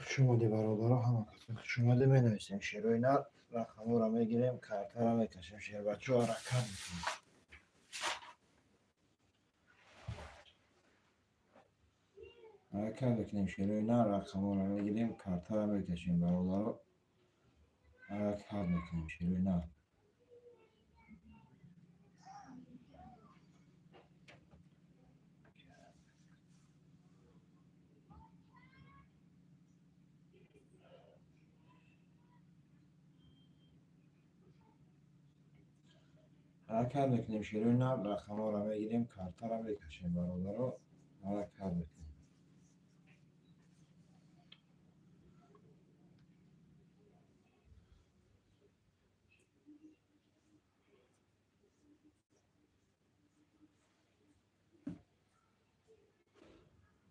شمالی برادر همه کسا شمالی می نویسیم شیر و اینا رقم را می گیریم کارتر را می کشیم شیر بچه ها حرکت میکنیم حرکت میکنیم شیر و اینا رقم را می گیریم کارتر را می کشیم برادر حرکت میکنیم شیر و اینا حرکت میکنیم شیر و اینا رقم را می گیریم کارتر را می کشیم برادر حرکت میکنیم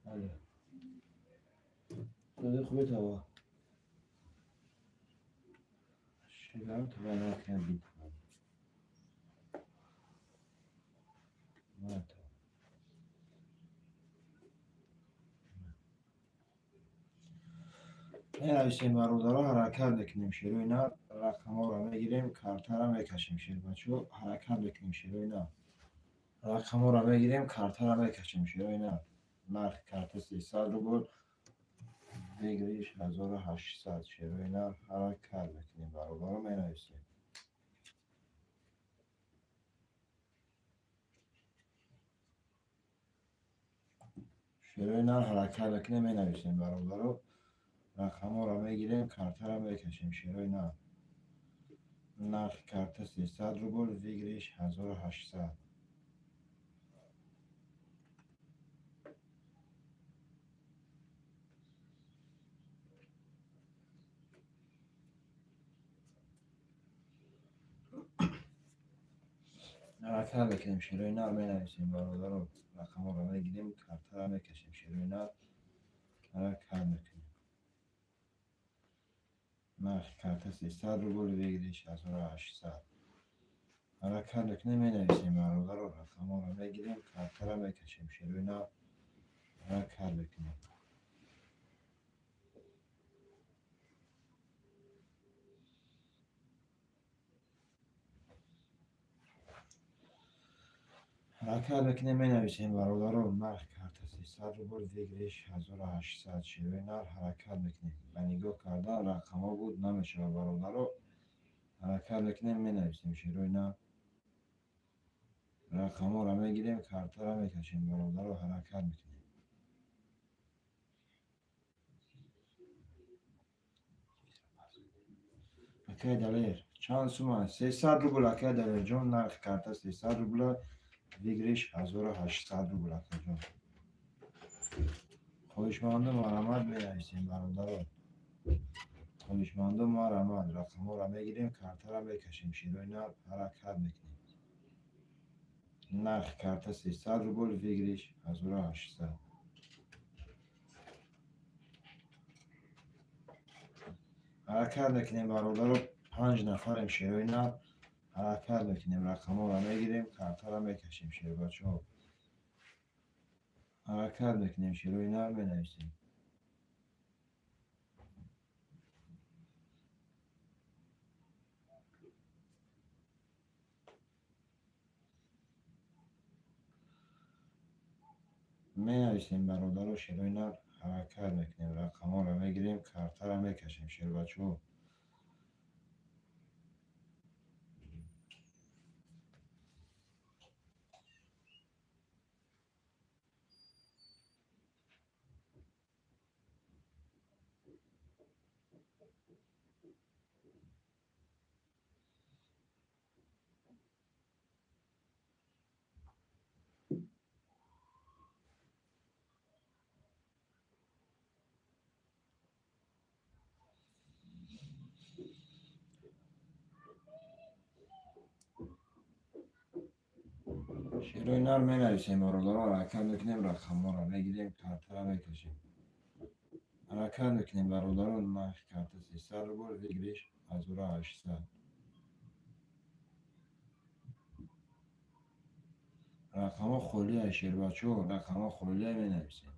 بله خیلی خوبی تو شیرم تو بنا کردید نه تو می نویسیم برادر حرکت میکنیم شیر و اینا رقم را می گیریم کارتر را می کشیم شیر بچه حرکت میکنیم شیر و اینا رقم را بگیریم کارت را بکشیم شیر و اینا نرخ کارت 300 روبل بگیریش 1800 شیر و اینا حرکت بکنیم برابر رو می نویسیم شیر و اینا حرکت بکنیم می نویسیم برابر رو رقم را بگیریم کارت را بکشیم شیر و اینا نرخ کارت 300 روبل بگیریش 1800 حرکت بکنیم شیر و اینا می نویسیم برابر رو رقم را بگیریم کارت را بکشیم شیر و اینا حرکت بکنیم نرخ کارت 300 روبل بگیریش 1800 حرکت بکنیم می نویسیم برادر رو رقم را بگیریم کارت را بکشیم شیر و اینا حرکت بکنیم حرکت بکنیم می نویسیم برادر رو نرخ کارت 300 روبل بگیریش 1800 شیر و اینا حرکت بکنیم به نگاه کردن رقم ها بود نمیشه برادر رو حرکت بکنیم می نویسیم شیر و اینا رقم را بگیریم کارت را بکشیم برادر رو حرکت بکنیم اکی دلیر چند سومه 300 روبل اکی دلیر جون نرخ کارت 300 روبل بگیریش 1800 روبل اکی جون خویشمندم مرمت می نویسیم برادر خویشمندم مرمت رقم را بگیریم کارت را بکشیم شیر و اینا حرکت بکنیم نرخ کارت 300 روبل بگیریش 1800 حرکت بکنیم برادر 5 نفریم شیر و اینا حرکت بکنیم رقم را بگیریم کارت را بکشیم شیر بچه ها حرکت بکنیم شیر و اینا می نویسیم می نویسیم برادر شیر و اینا حرکت بکنیم رقم را بگیریم کارت را بکشیم شیر بچه ها شیر و اینا می نویسیم برادر حرکت بکنیم رقم را بگیریم کارت را بکشیم حرکت بکنیم برادر نرخ کارت 300 روبل بگیریش 1800. رقم ها خالی شیر بچه ها، رقم ها خالی می نویسیم.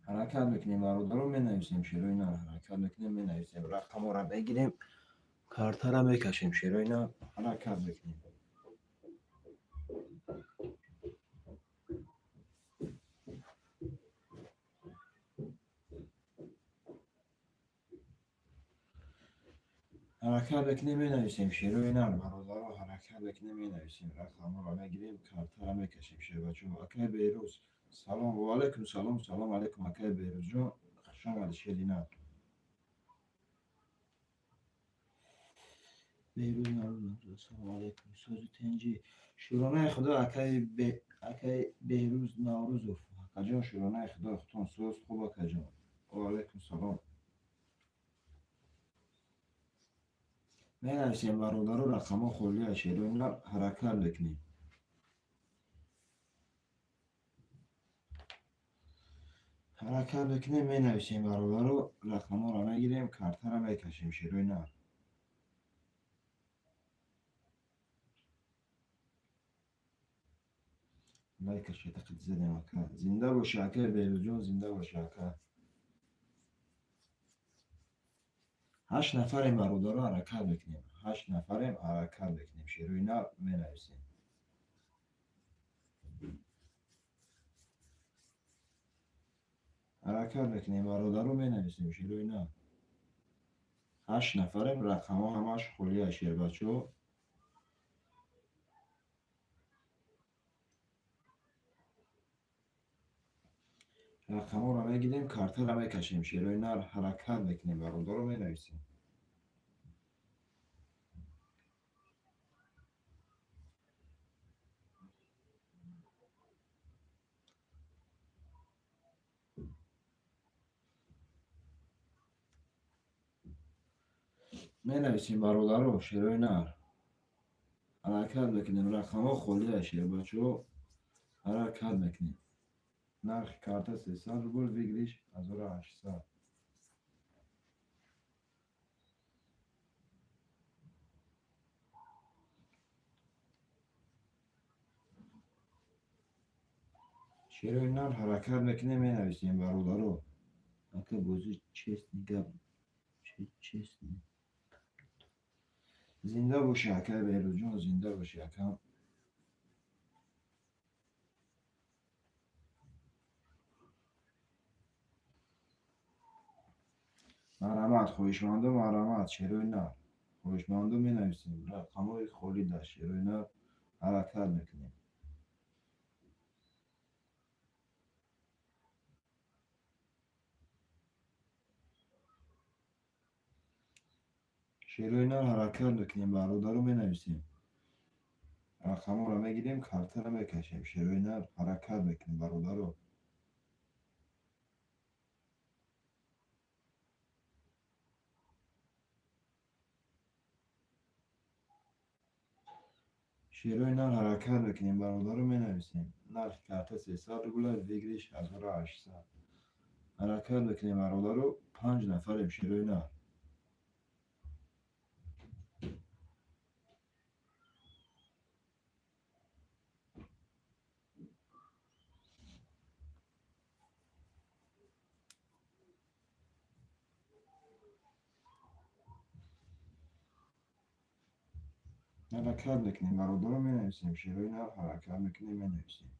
حرکت میکنیم برادر رو می نویسیم، شیرو اینا حرکت میکنیم می نویسیم. رقم ها رو بگیریم، کارت رو میکشیم، شیرو اینا حرکت میکنیم. حرکت بکنیم می نویسیم، شیرو اینا برادر رو حرکت بکنیم می نویسیم. رقم ها رو بگیریم، کارت رو میکشیم، شیرو بچه ها. اکای بیروز سلام و علیکم سلام، سلام علیکم اکای بیروز جون، خوش آمدید شیرینا. بیروز نوروز سلام علیکم سوزی تنجی شورانه خدا اکای بیروز نوروز اکا جان، شورانه خدا ختون سوز خوب اکا جان. و علیکم سلام. می نویسیم برادر رو رقم ها خالی شیرین حرکت بکنیم. حرکت بکنیم می نویسیم برادر رو رقم ها رو نگیریم، کارت رو میکشیم شیرین. لایک شدقت زدیم اکا. زنده باشه اکای بیروز جان، زنده باشه اکا. 8 نفریم برادر رو حرکت بکنیم. 8 نفریم حرکت بکنیم شیرین می نویسیم. حرکت بکنیم برادر رو می نویسیم شیرو اینا. 8 نفریم، رقم ها همش خالی شیر بچه ها. رقم ها رو میگیریم، کارت رو میکشیم شیرو اینا. حرکت بکنیم برادر رو می نویسیم. می نویسیم برادر رو شیرو اینا. حرکت بکنیم، رقم ها خالی شیر بچه ها. حرکت بکنیم. نرخ کارت 300 روبل بگیریش 1800. شیرو اینا حرکت بکنیم می نویسیم برادر رو. اکا بازی چیست نگم چیست. زنده باشه اکا بیروز جون، زنده باشه اکا. مرحمت خویشمنده مرحمت شیرو اینا. خویشمنده می نویسیم، رقم های خالی داشت شیرو اینا. حرکت میکنیم. شیرو اینا حرکت میکنیم برادر رو می نویسیم. رقم رو میگیریم، کارت رو میکشیم شیرو اینا. حرکت میکنیم برادر رو. شیرو اینا حرکت میکنیم برادر رو می نویسیم. نرخ کارت 300 روبل بگیریش 1800. حرکت میکنیم برادر رو. 5 نفریم شیرو اینا. حرکت میکنیم برادر رو می نویسیم شیرو اینا. حرکت میکنیم می نویسیم.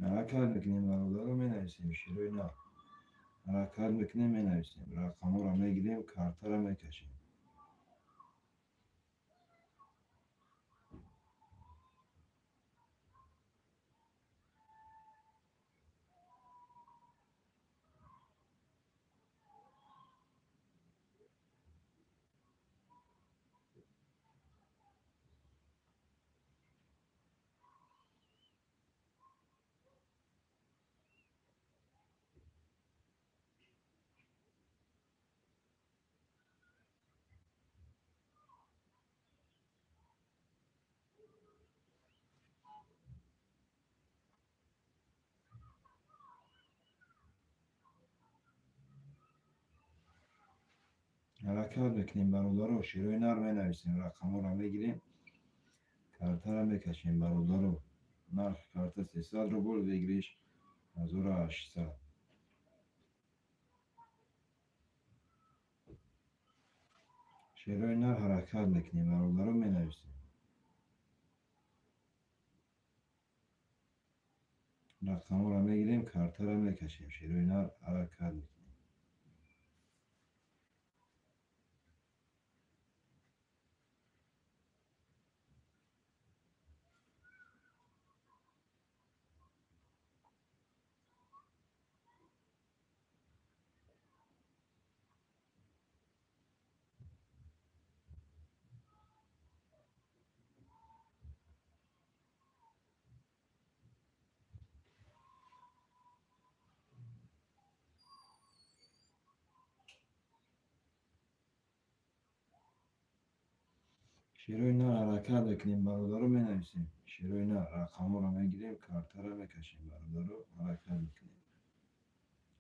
حرکت میکنیم برادر رو می نویسیم شروع نه. حرکت میکنیم می نویسیم رقم ها رو میگیریم کارتا رو میکشیم. حرکت میکنیم برادر رو شروع نر می نویسیم رقم ها رو میگیریم کارتا رو میکشیم برادر رو. نرخ کارت 300 روبل بگیریش 1800. شروع نر حرکت میکنیم برادر رو می نویسیم رقم ها رو میگیریم کارتا رو میکشیم شروع نر حرکت میکنیم. شروع نر حرکت میکنیم برادر رو می نویسیم شروع نر رقم ها رو میگیریم کارتا رو میکشیم برادر رو حرکت میکنیم.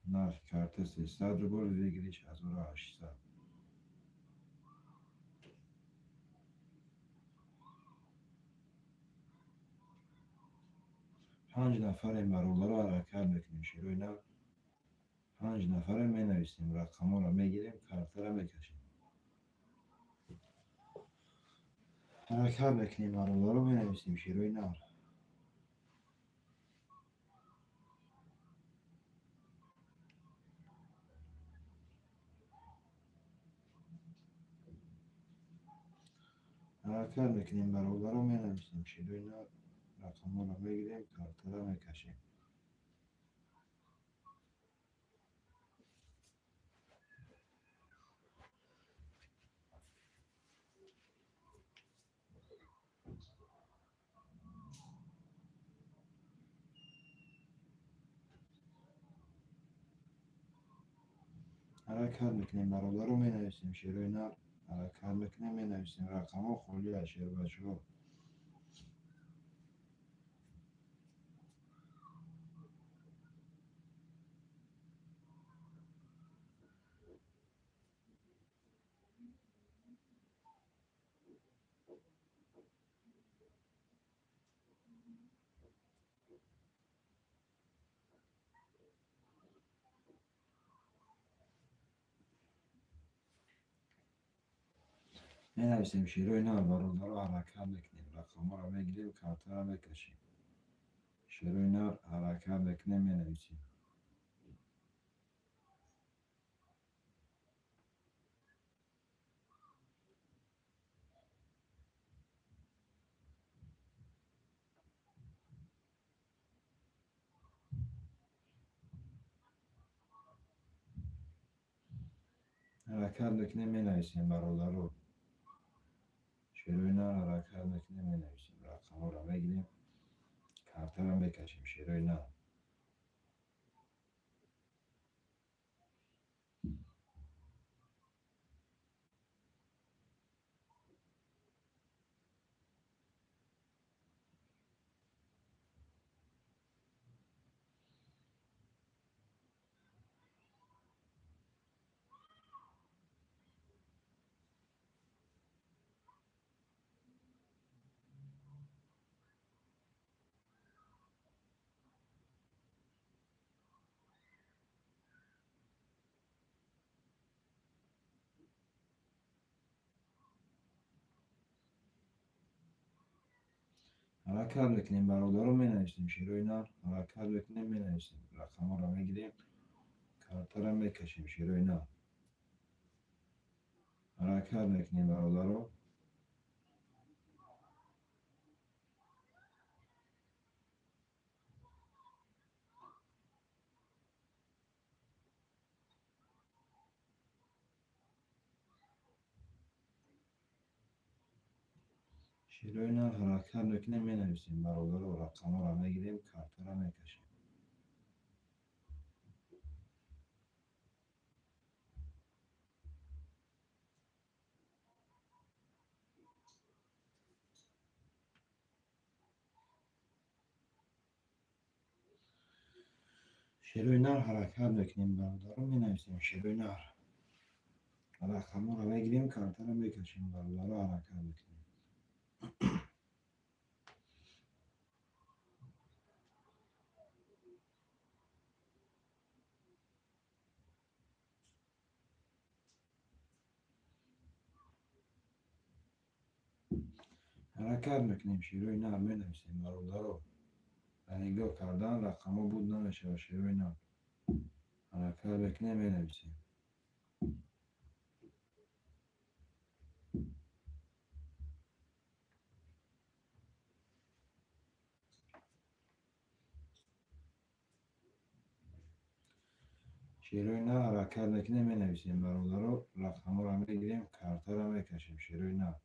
نرخ کارت 300 روبل بگیریش 1800. 5 نفریم برادر رو حرکت میکنیم شروع نر 5 نفره می نویسیم رقم ها رو میگیریم کارتا رو میکشیم. حرکت میکنیم برادر رو می نویسیم شروع نر حرکت میکنیم برادر رو می نویسیم شروع نر رقم ها رو میگیریم کارتا رو میکشیم. حرکت میکنیم برادر رو می نویسیم شروع نر حرکت میکنیم می نویسیم رقم ها خالی اشیر بچه ها. می نویسیم شروع نر برادر رو حرکت میکنیم رقم ها رو میگیریم کارتا رو میکشیم. شروع نر حرکت میکنیم می نویسیم حرکت میکنیم می نویسیم برادر رو شروع نر حرکت میکنیم می نویسیم رقم ها رو میگیریم کارتا رو میکشیم شروع نر. حرکت بکنیم برادر رو می نویسیم. شروع اینا حرکت بکنیم می نویسیم. رقم ها رو می گیریم. کارت رو می کشیم. شروع اینا حرکت بکنیم برادر رو. شروع اینا حرکت بکنیم می نویسیم. برادر رو رقم ها رو می گیریم. کارت رو می کشیم. شروع اینا حرکت بکنیم برادر رو می نویسیم. شروع اینا رقم ها رو می گیریم. کارت رو می کشیم. برادر رو حرکت بکنیم. حرکت میکنیم. شروع اینا می نویسیم. برادر رو نگاه کردن رقم ها بود نمیشه. و شروع اینا حرکت بکنیم می نویسیم. شروع اینا حرکت بکنیم می نویسیم. برادر رو رقم ها رو می گیریم. کارت رو می کشیم. شروع اینا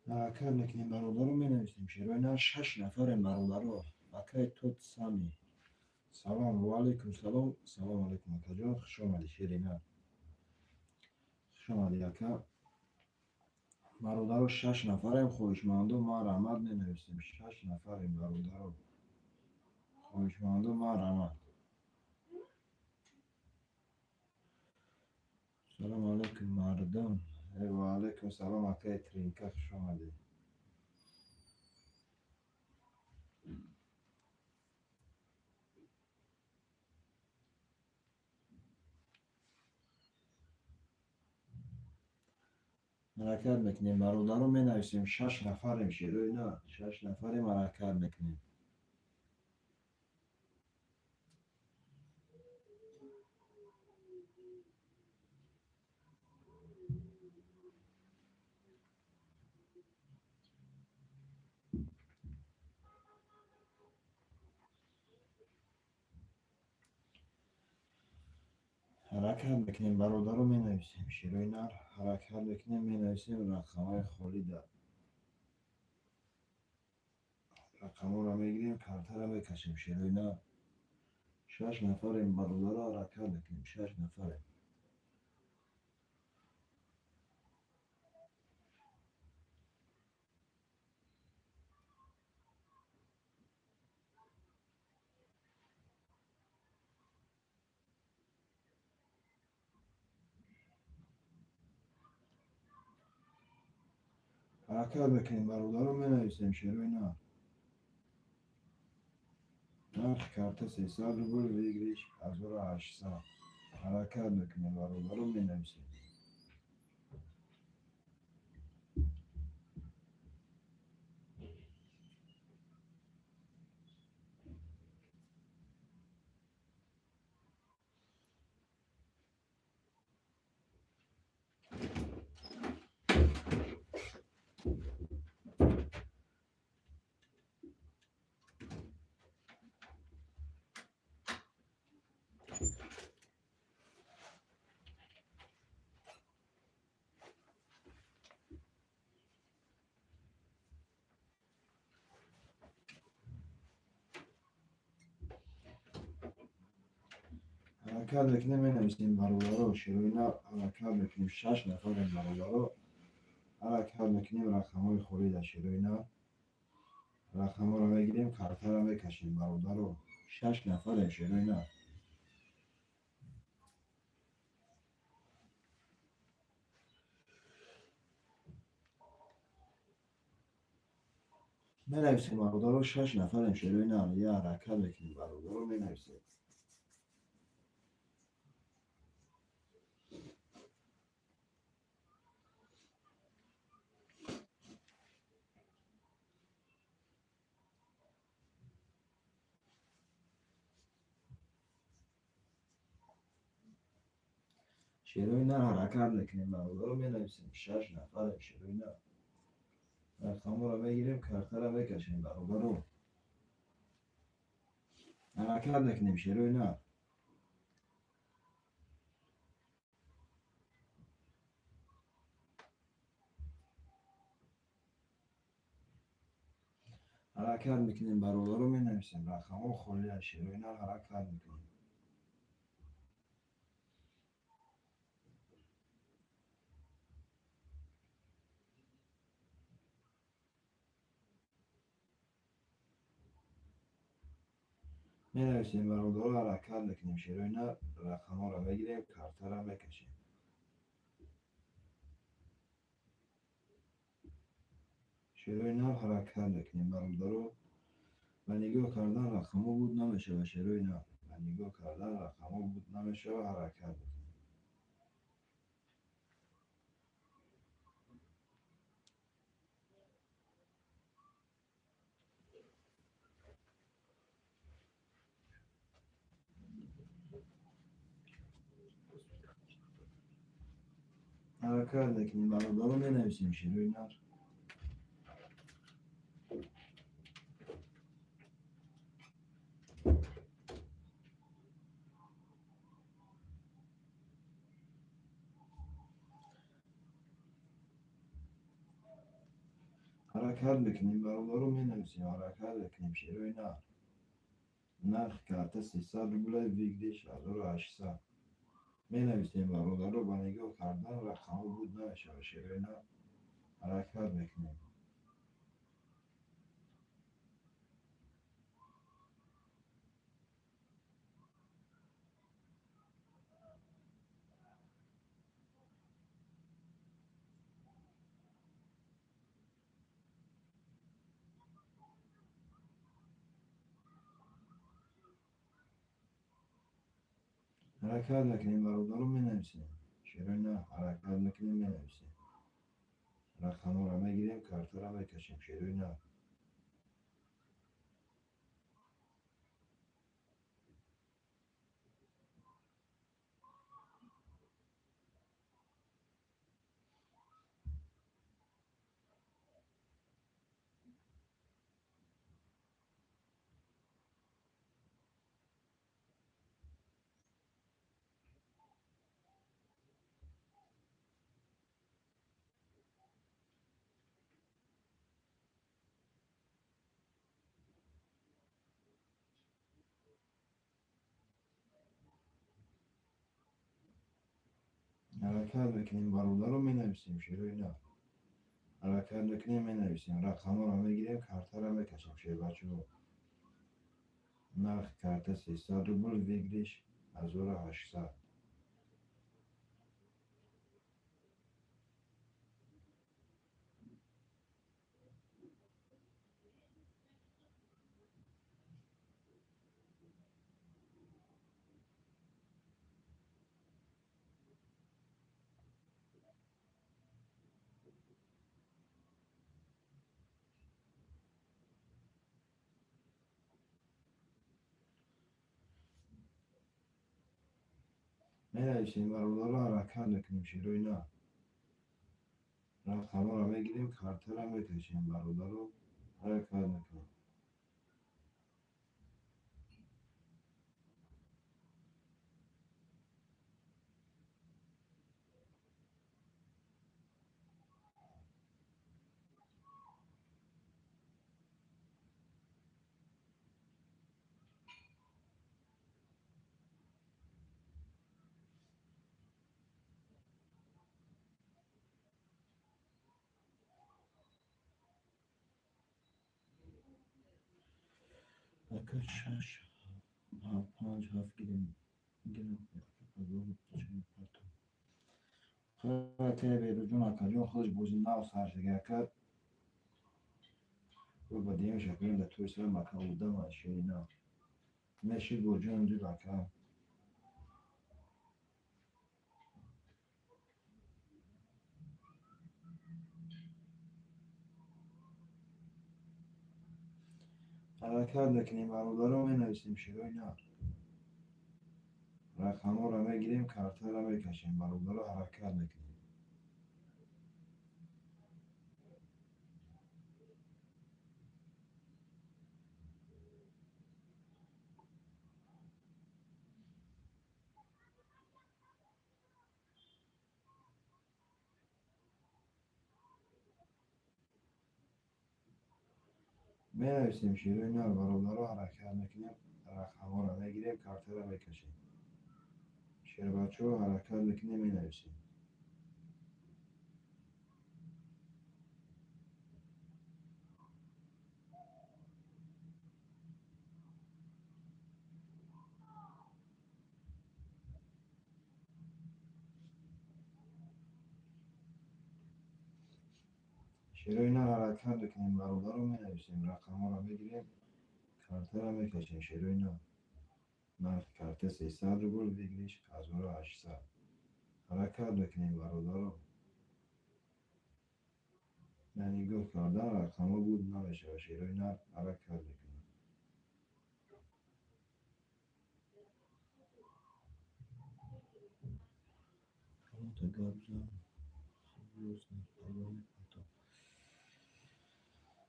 حرکت میکنیم. برادر رو می نویسیم. شروع اینا 6 نفر برادر رو اکای توت سامی. سلام و علیکم سلام. سلام علیکم اکا جان. خوش آمدی. شروع اینا خوش آمدی اکا. برادر رو 6 نفریم. خوشمند و ما رحمت می نویسیم. 6 نفریم برادر رو خوشمند و ما رحمت. سلام علیکم مردم. و علیکم سلام اکای ترینکا. خوش آمدی. حرکت میکنیم. برادر رو می نویسیم. 6 نفریم. شروع اینا 6 نفریم. حرکت میکنیم. حرکت میکنیم. برادر رو می نویسیم. شروع اینا حرکت میکنیم. می نویسیم. رقم های خالی دار. رقم ها رو میگیریم. کارت رو میکشیم. شروع اینا 6 نفریم. برادر رو حرکت میکنیم. 6 نفریم. حرکت میکنیم. برادر رو می نویسیم. شروع اینا نرخ کارت 300 روبل ویگریش 1800. حرکت میکنیم. برادر رو می نویسیم. حرکت بکنیم می نویسیم برابر و شروع اینا حرکت بکنیم 6 نفر برابر حرکت بکنیم رقم های خوری در شروع اینا رقم ها رو بگیریم کارتر رو بکشیم برابر و 6 نفر شروع اینا می نویسیم برابر و 6 نفر شروع اینا یه حرکت بکنیم برابر رو می نویسیم شروع اینا حرکت بکنیم برابر رو می نویسیم 6 نفر شروع اینا رقم رو بگیریم کارتر رو بکشیم برابر رو حرکت بکنیم شروع اینا حرکت میکنیم برابر رو می نویسیم رقم ها خالی از شروع اینا حرکت میکنیم می نویسیم برابر رو حرکت میکنیم شروع اینا رقم ها رو بگیریم کارتر رو بکشیم شروع اینا حرکت میکنیم برابر رو و نگاه کردن رقم ها بود نمیشه و شروع اینا و نگاه کردن رقم ها بود نمیشه و حرکت میکنیم حرکت میکنیم برابر رو می نویسیم شروع اینا حرکت میکنیم برابر رو می نویسیم حرکت میکنیم شروع اینا نرخ کارت 300 روبل ویگدیش 1800 می نویسیم برابر رو با نگاه کردن رقم ها بود نمیشه و شروع اینا حرکت میکنیم حرکت میکنیم برابر رو می نویسیم شروع اینا حرکت میکنیم می نویسیم رقم ها رو میگیریم کارت رو بکشیم شروع اینا حرکت میکنیم برابر رو می نویسیم شروع اینا حرکت میکنیم می نویسیم رقم ها رو میگیریم کارت رو بکشیم شروع بچه ها نرخ کارت 300 روبل ویگدیش 1800 می نویسیم برابر رو حرکت میکنیم شروع اینا رقم ها رو میگیریم کارت رو بکشیم برابر رو حرکت میکنیم شش پنج هفت گیریم خیلی بیرون آکاجون خودش بوزی ناو سرشگه کرد و با دیم شکلیم در توی سر مکان بودم و شیرینا نشید بوجون دید آکا حرکت نکنیم برادر رو می نویسیم شروع نه رقم ها رو میگیریم کارتا رو میکشیم برادر رو حرکت نکنیم می نویسیم شروع نه برادر رو حرکت نکنیم رقم ها رو میگیریم کارتا رو میکشیم شیر بچه رو حرکت نکنیم می نویسیم شروع نه حرکت نکنیم برادر رو می نویسیم رقم ها رو میگیریم کارتا رو میکشیم شروع نه من کارت 300 رو برد بگیریش از اون رو 800 حرکت نکنیم برادر رو یعنی گفت کردن رقم ها بود نمیشه و شیروی نه حرکت نکنیم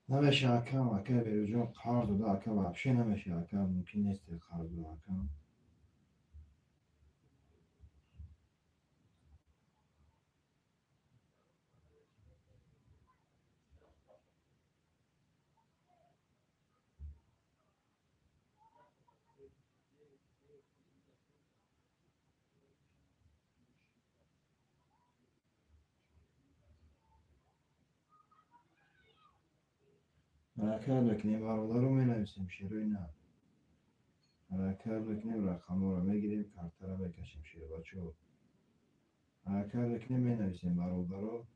نمیشه حکم اکه بیرو قرض داده اکه وحشه نمیشه حکم ممکن نیست قرض داده حکم حرکت نکنیم برادر رو می نویسیم شیروی نه حرکت نکنیم رقم رو میگیریم کارت رو میکشیم شیر بچه ها حرکت نکنیم می نویسیم برادر رو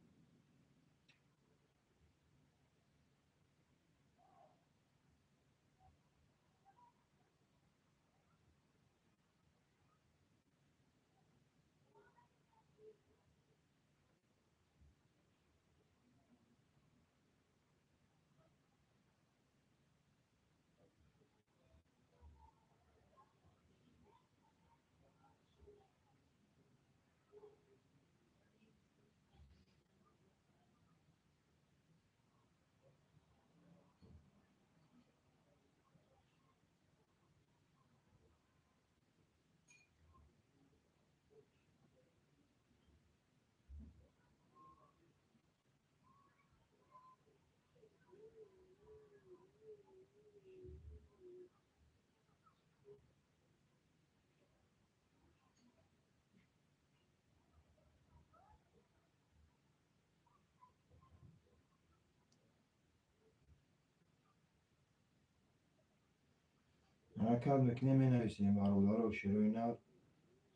حرکت نکنیم می نویسیم برادر رو شیروی نه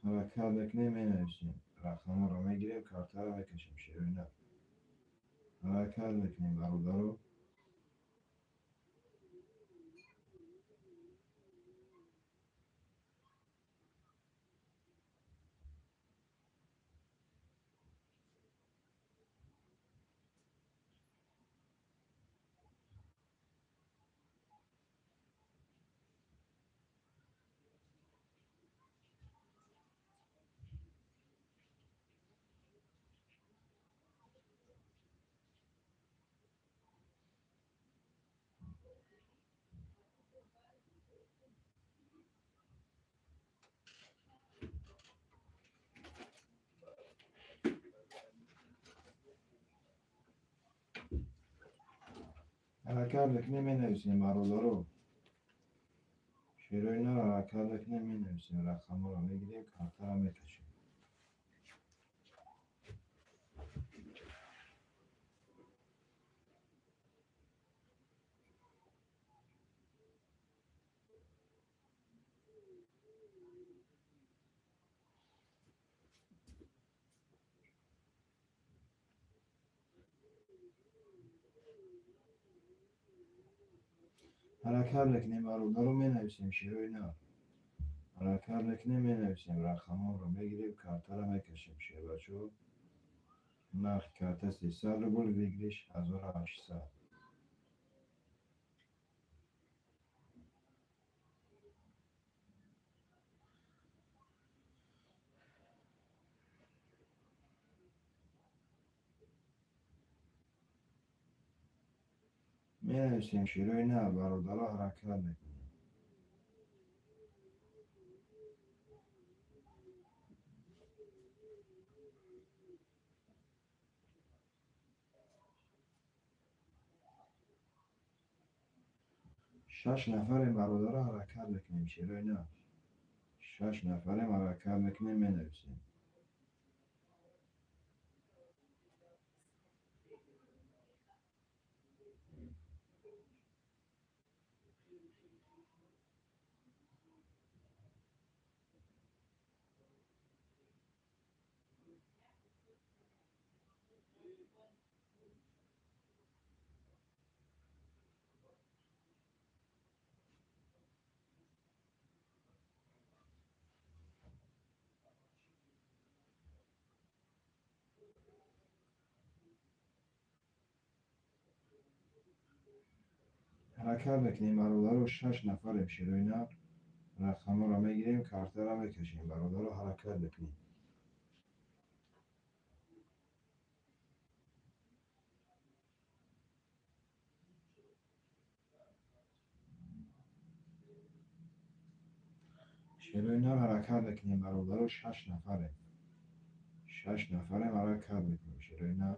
حرکت نکنیم می نویسیم رقم رو میگیریم کارت رو میکشیم شیروی نه حرکت نکنیم برادر رو حرکت نکنیم می نویسیم برادر رو شیروی نه حرکت نکنیم می نویسیم رقم رو میگیریم کارت رو میکشیم حرکت میکنیم برادر رو می نویسیم شیر و اینا. حرکت میکنیم می نویسیم رقم رو میگیریم کارتا رو میکشیم شیر بچه. نرخ کارت 300 روبل بگیریش 1800. می نویسیم شیر و اینا برادر رو حرکت میکنیم. شش نفر برادر رو حرکت میکنیم شیر و اینا. 6 نفر حرکت میکنیم می نویسیم. حرکت میکنیم برادر رو 6 نفر شیر و اینا. رقم رو میگیریم کارت رو میکشیم برادر رو حرکت میکنیم. شیر و اینا حرکت میکنیم برادر رو 6 نفره. 6 نفره حرکت میکنیم شیر و اینا.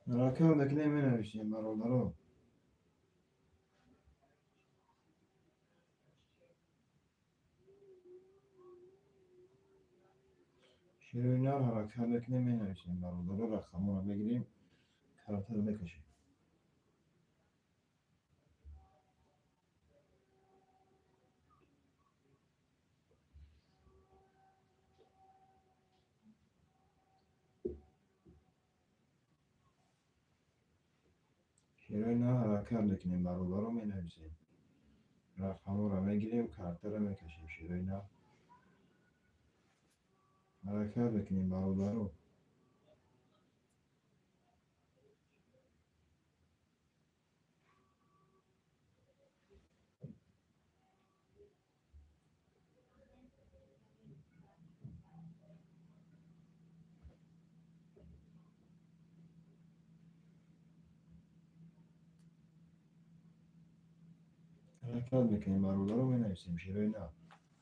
حرکت میکنیم می نویسیم برادر رو. شیر و اینا حرکت میکنیم می نویسیم برادر رو. رقم رو میگیریم کارت رو میکشیم. شیر و اینا حرکت میکنیم برادر رو می نویسیم. رقم رو میگیریم کارت رو میکشیم شیر و اینا. حرکت میکنیم برادر رو. حرکت میکنیم برادر رو می نویسیم شیر و اینا.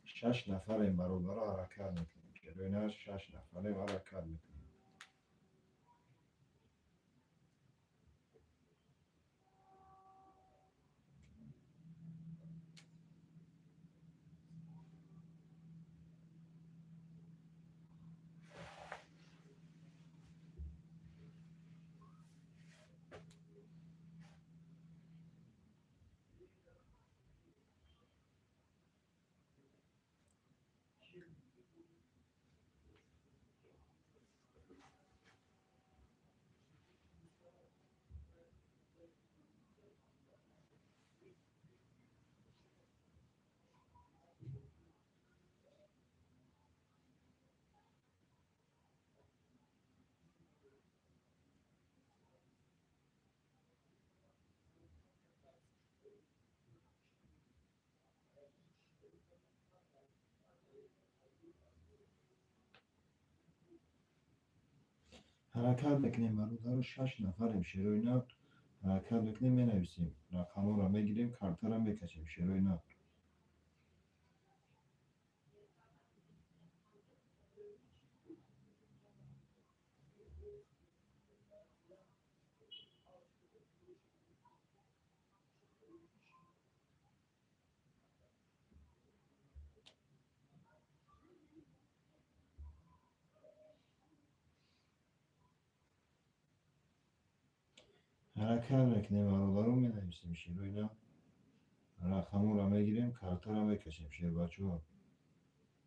6 نفر این برادر رو حرکت میکنیم شیر و اینا. 6 نفره حرکت میکنیم. حرکت میکنیم برادر رو 6 نفر میشه رو اینا حرکت میکنیم مینویسیم رقم رو میگیریم کارتا رو میکشیم شروع اینا حرکت میکنیم برادر رو مینویسیم شروع اینا رقم رو میگیریم کارتا رو میکشیم شروع بچه ها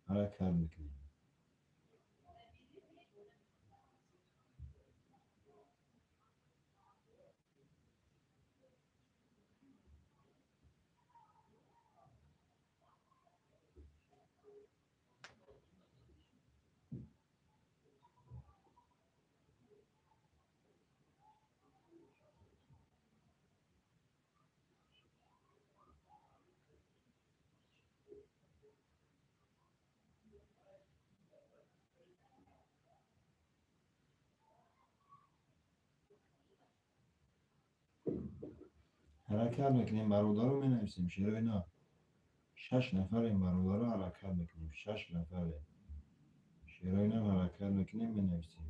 حرکت میکنیم حرکت میکنیم برادر رو مینویسیم شروع اینا 6 نفر این برادر رو حرکت میکنیم 6 نفره شروع اینا حرکت میکنیم مینویسیم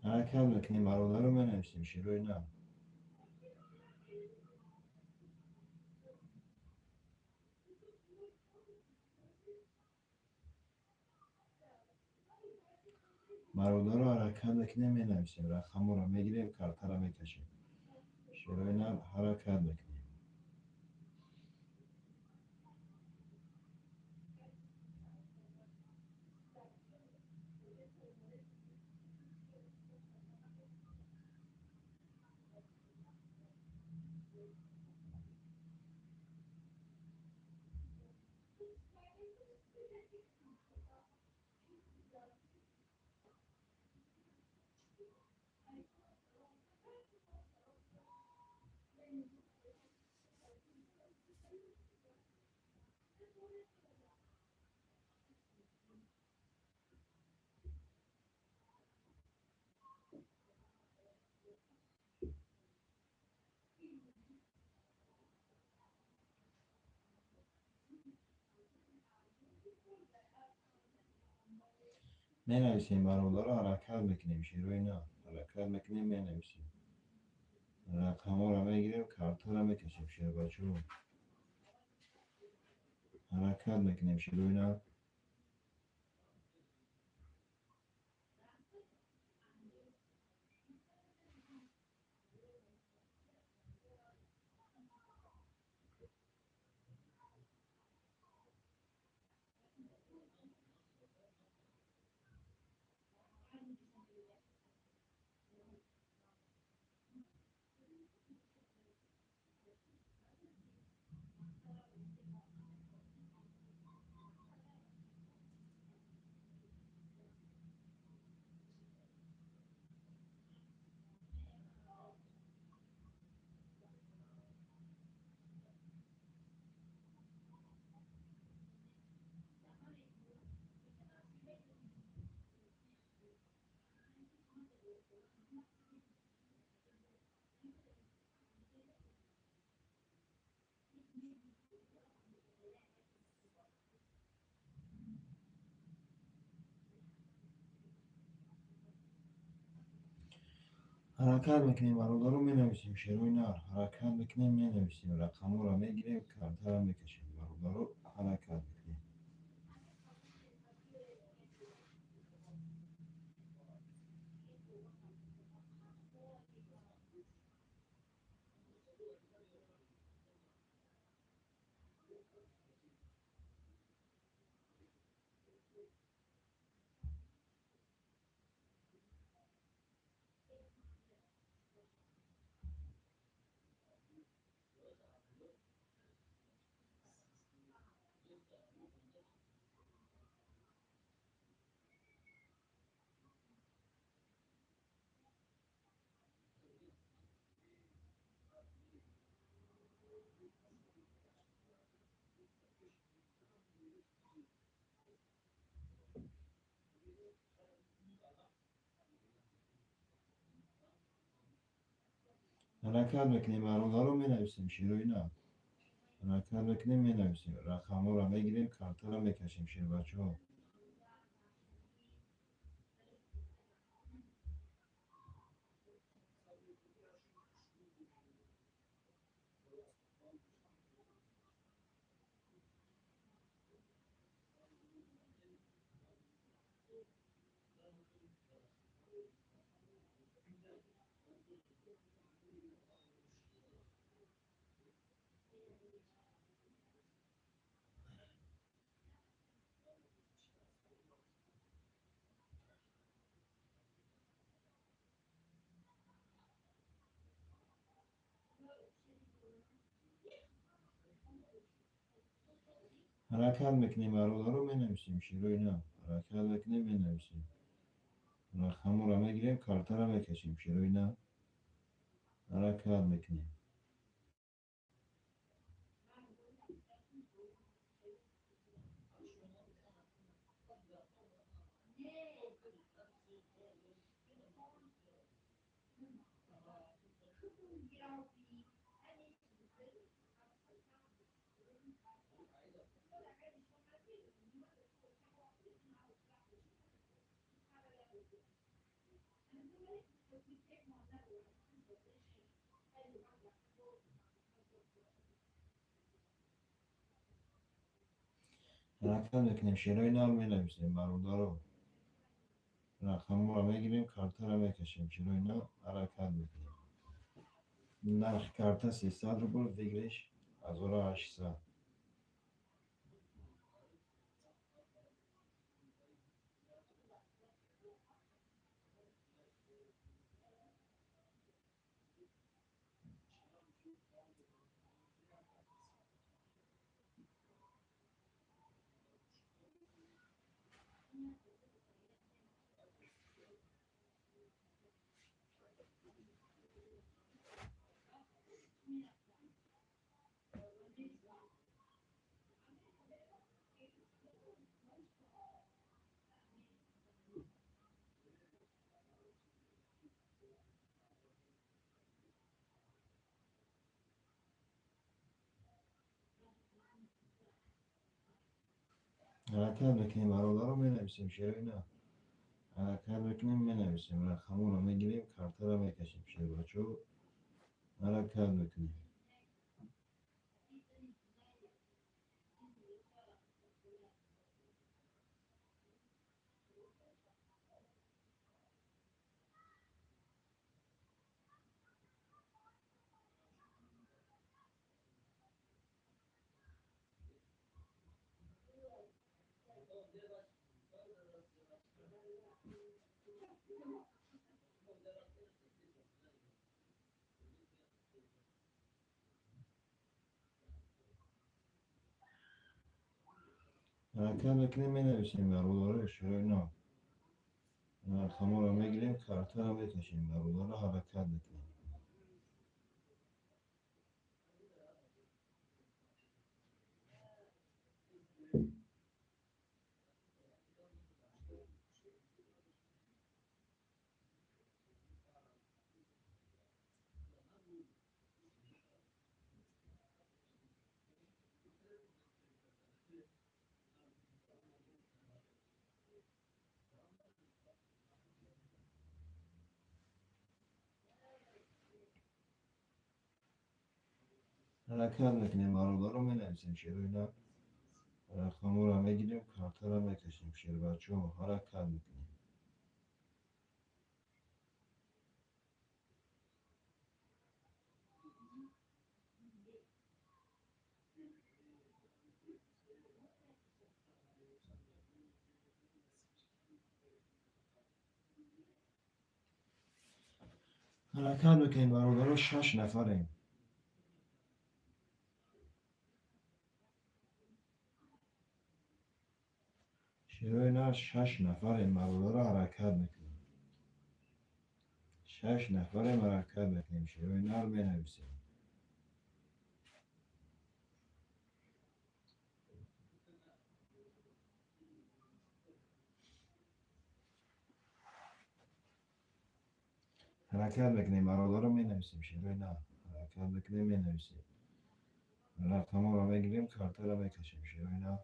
حرکت میکنیم برادر رو مینویسیم شروع اینا برادر رو حرکت میکنیم مینویسیم رقم رو میگیریم کارتا رو میکشیم شروع اینا حرکت میکنیم مینویسیم برادر رو حرکت میکنیم شروع اینا حرکت میکنیم مینویسیم رقم رو میگیریم کارتا رو میکشیم شروع بچه ها حرکت میکنیم شروع اینا حرکت میکنیم برادر رو مینویسیم شروع اینا حرکت میکنیم مینویسیم رقم رو میگیریم کارتا رو میکشیم برادر رو حرکت میکنیم حرکت میکنیم برادر رو مینویسیم شیر و اینا. حرکت میکنیم مینویسیم رقم رو میگیریم کارت رو میکشیم شیر بچه ها. حرکت میکنیم برادر رو مینویسیم شیر و اینا. حرکت میکنیم مینویسیم رقم رو میگیریم کارت رو میکشیم شیر و اینا. حرکت میکنیم. حرکت میکنیم شیر و اینا رو مینویسیم برادر رو. رقم رو میگیریم کارت رو میکشیم شیر و اینا. حرکت میکنیم. نرخ کارت 300 روبل بگیرش 1800. حرکت میکنیم برادر رو مینویسیم شیر و اینا. حرکت میکنیم مینویسیم رقم رو میگیریم کارت رو میکشیم شیر بچه ها. حرکت میکنیم. حرکت میکنیم مینویسیم برادر رو شیر و اینا. رقم رو میگیریم کارت رو میکشیم برادر رو. حرکت میکنیم. حرکت میکنیم برادر رو مینویسیم شیر و اینا. رقم رو میگیریم کارت رو میکشیم شیر بچه ها. حرکت میکنیم. حرکت میکنیم برادر رو 6 نفریم. شیر و اینا 6 نفریم برادر رو. حرکت میکنیم. 6 نفریم حرکت میکنیم شیر و اینا رو مینویسیم. حرکت بکنیم برادر رو می نویسیم شیروی نه. حرکت بکنیم می نویسیم. رقم رو بگیریم کارتا رو بکشیم شیروی نه.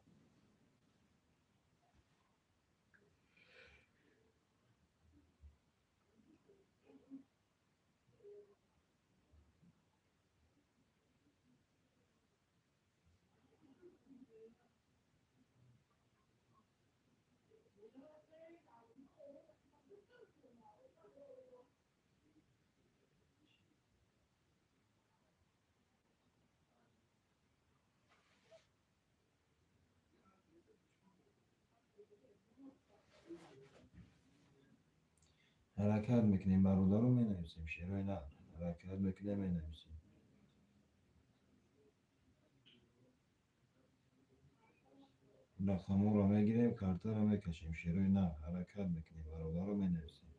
حرکت میکنیم برادر رو می نویسیم شیروی نه. حرکت بکنیم می نویسیم. رقم رو بگیریم کارتا رو بکشیم شیروی نه. حرکت بکنیم برادر رو می نویسیم.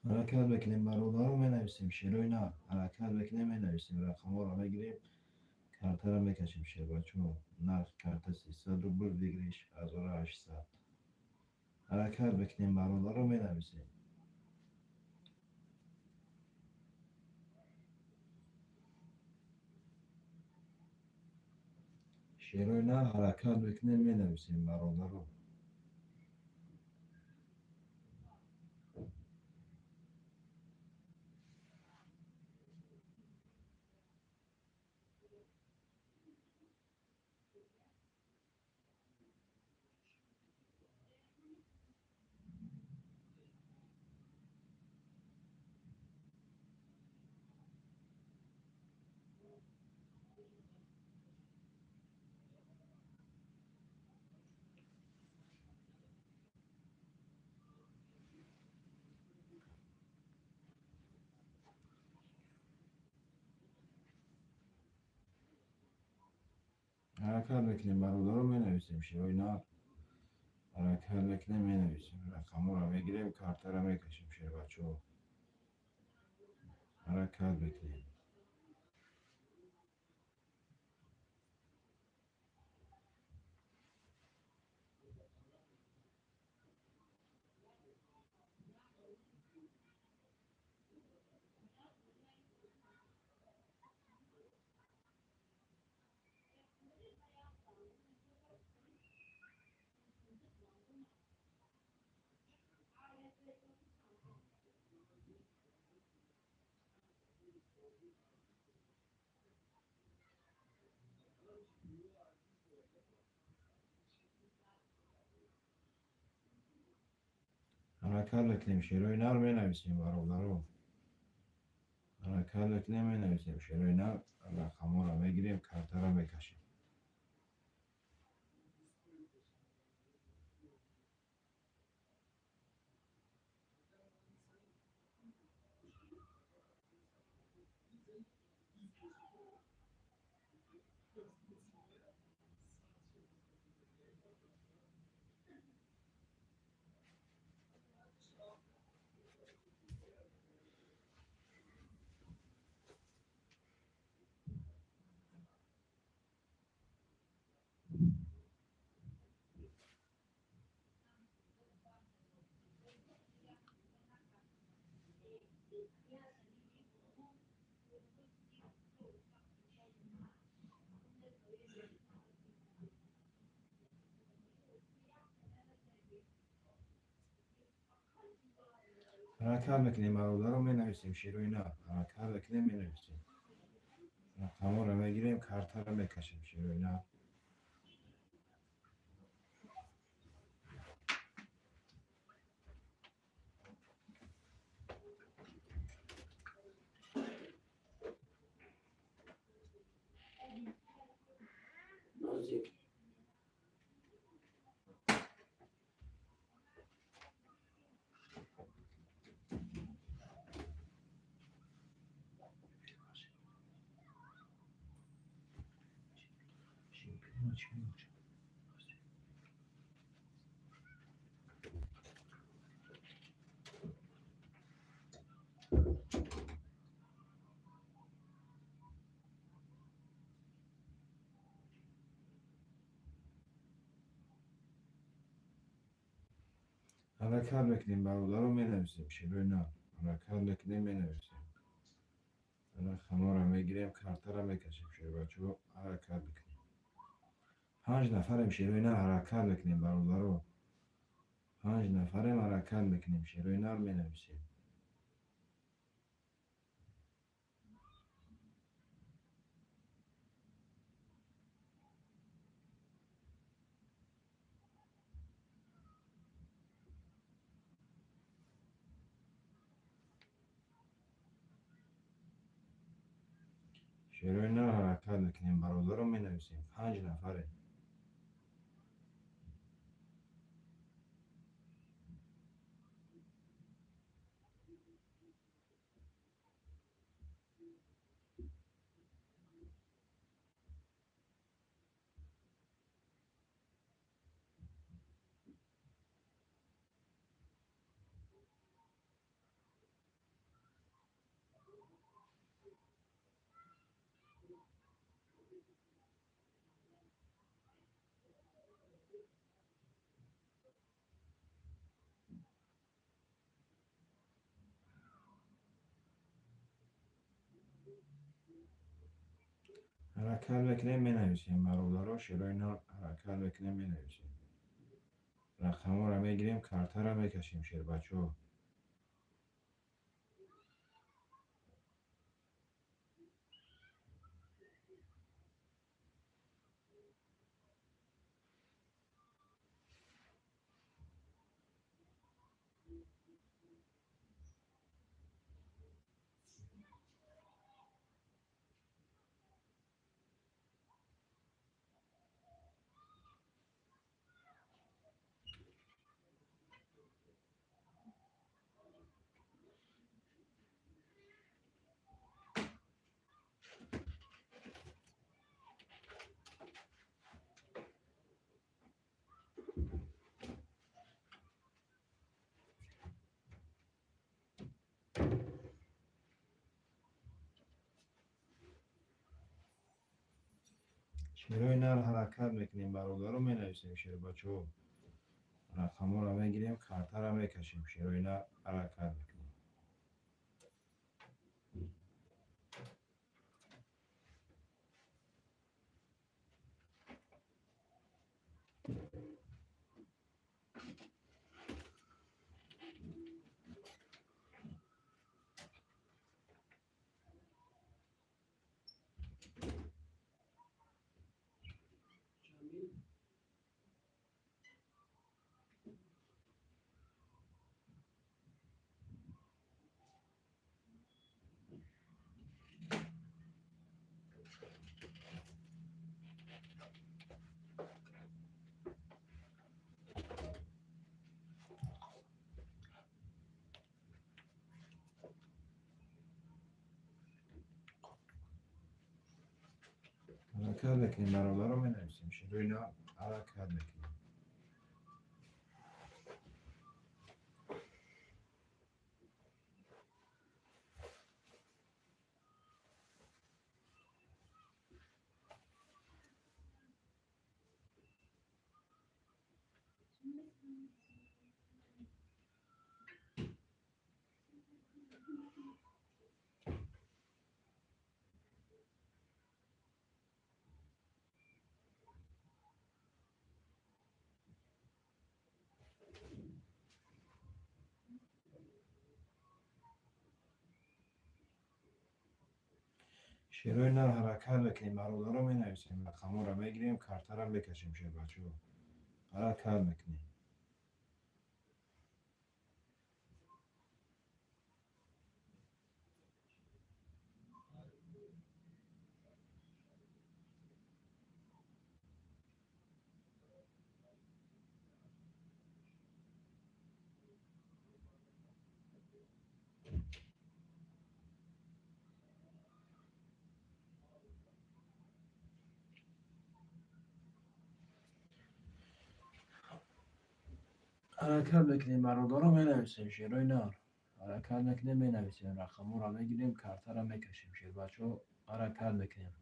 حرکت بکنیم برادر رو می نویسیم شیروی نه. حرکت بکنیم می نویسیم. رقم رو بگیریم کارتا رو بکشیم شیر بچه ها. نرخ کارت 300 روبل بگیریش 1800. حرکت بکنیم برادر رو می نویسیم. شیروی نه. حرکت بکنیم می نویسیم برادر رو. حرکت بکنیم برادر رو می نویسیم شیروی نه. حرکت بکنیم می نویسیم. رقم رو بگیریم کارتا رو می کشیم شیر بچه ها. حرکت بکنیم. حرکت بکنیم شیروی نه رو می نویسیم برادر رو. حرکت بکنیم می نویسیم شیروی نه. رقم رو بگیریم کارتا رو بکشیم. حرکت میکنیم برادر رو می نویسیم شیر و اینا حرکت میکنیم می نویسیم رقم رو میگیریم کارت رو میکشیم شیر و اینا حرکت میکنیم برادر رو می نویسیم شیر و اینا حرکت میکنیم می نویسیم رقم رو میگیریم کارت رو میکشیم شیر بچه ها حرکت میکنیم 5 نفریم شیر و اینا حرکت میکنیم برادر رو 5 نفریم حرکت میکنیم شیر و اینا رو می نویسیم شیر و اینا حرکت میکنیم برادر رو می نویسیم 5 نفریم حرکت میکنیم می نویسیم برادر رو شیر و اینا حرکت میکنیم می نویسیم رقم رو میگیریم کارت رو میکشیم شیر بچه ها شیر و اینا رو حرکت میکنیم برادر رو می نویسیم شیر بچه ها رقم رو میگیریم کارت رو میکشیم شیر و اینا حرکت میکنیم حرکت میکنیم برادر رو می نویسیم شیر و اینا حرکت میکنیم شیروی نر حرکت بکنیم، برادر رو می نویسیم، رقم رو میگیریم، کارتا رو میکشیم. شیر بچه حرکت میکنیم. حرکت میکنیم، برادر رو می نویسیم. شیروی نر حرکت میکنیم، می نویسیم، رقم رو میگیریم، کارتا رو میکشیم. شیر بچه حرکت میکنیم.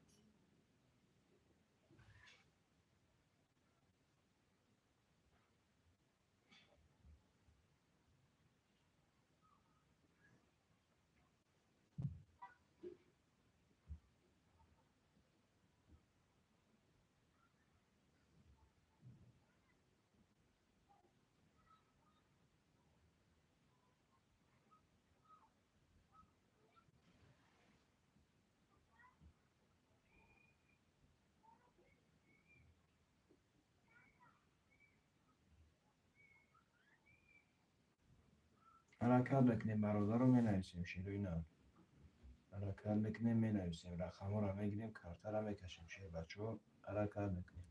حرکت میکنیم، برادر رو می نویسیم. شیروی نر حرکت میکنیم، می نویسیم، رقم رو میگیریم، کارتا رو میکشیم. شیر بچه حرکت میکنیم.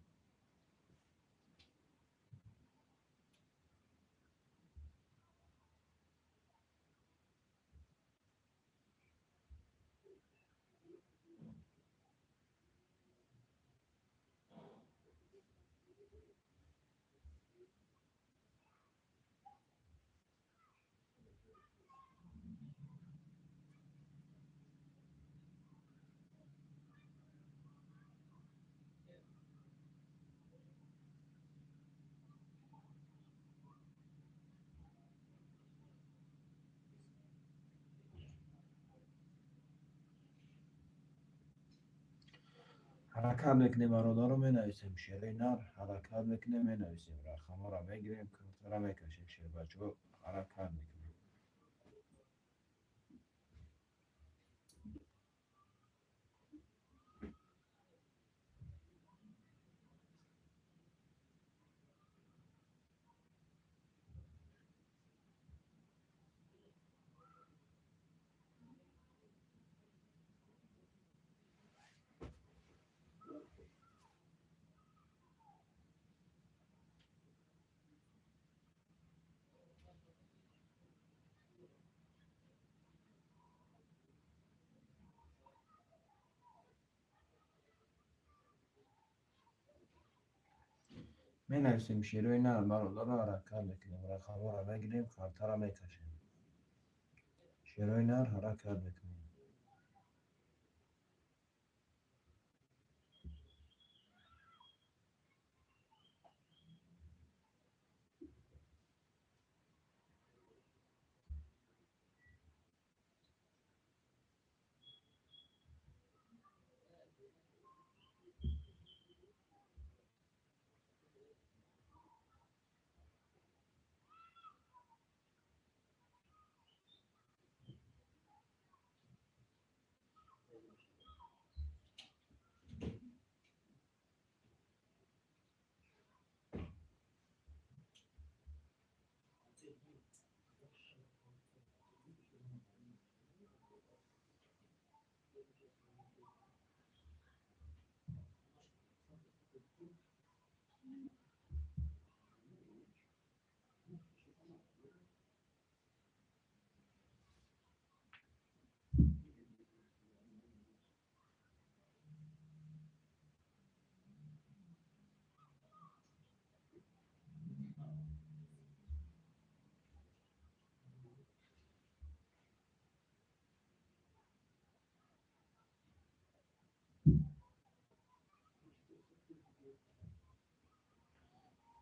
حرکت میکنیم، برادر رو می نویسیم. شیروی نر حرکت میکنیم، می نویسیم، رقم رو میگیریم، کارتا رو میکشیم. شیر بچه حرکت میکنیم. می نویسیم. شیروی نر برادر رو حرکت میکنیم، رقم رو میگیریم، کارتا رو میکشیم. شیروی نر حرکت میکنیم.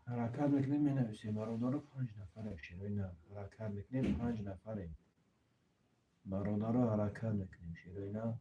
حرکت میکنیم، می نویسیم، برادر رو 5 نفره. شیروی نر حرکت میکنیم، 5 نفریم. برادر رو حرکت میکنیم. شیروی نر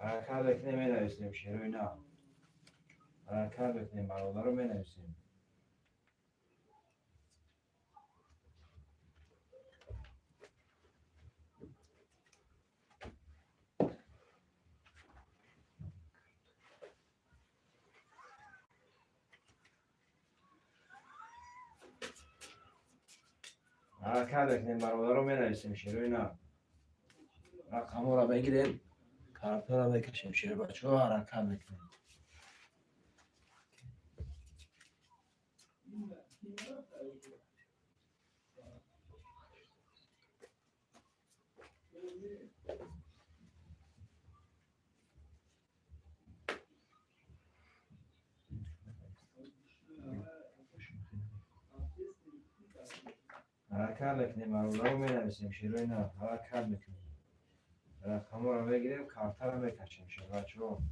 حرکت بکنیم می نویسیم شعر و اینا. حرکت بکنیم مقاله رو می نویسیم. حرکت بکنیم مقاله رو می نویسیم شعر و اینا. رقم رو بگیریم کارتا رو بکشیم شعر بچه ها حرکت بکنیم. حرکت بکنیم مقاله رو می نویسیم شعر و اینا. حرکت بکنیم رقم رو بگیریم کارتا رو بکشیم شعر بچه ها.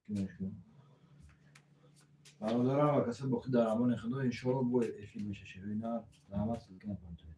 گمش کن. برادرم و کسی باقی درمان خدا انشالله باید فیلم میشه شروع اینا زحمت سلطان کنتون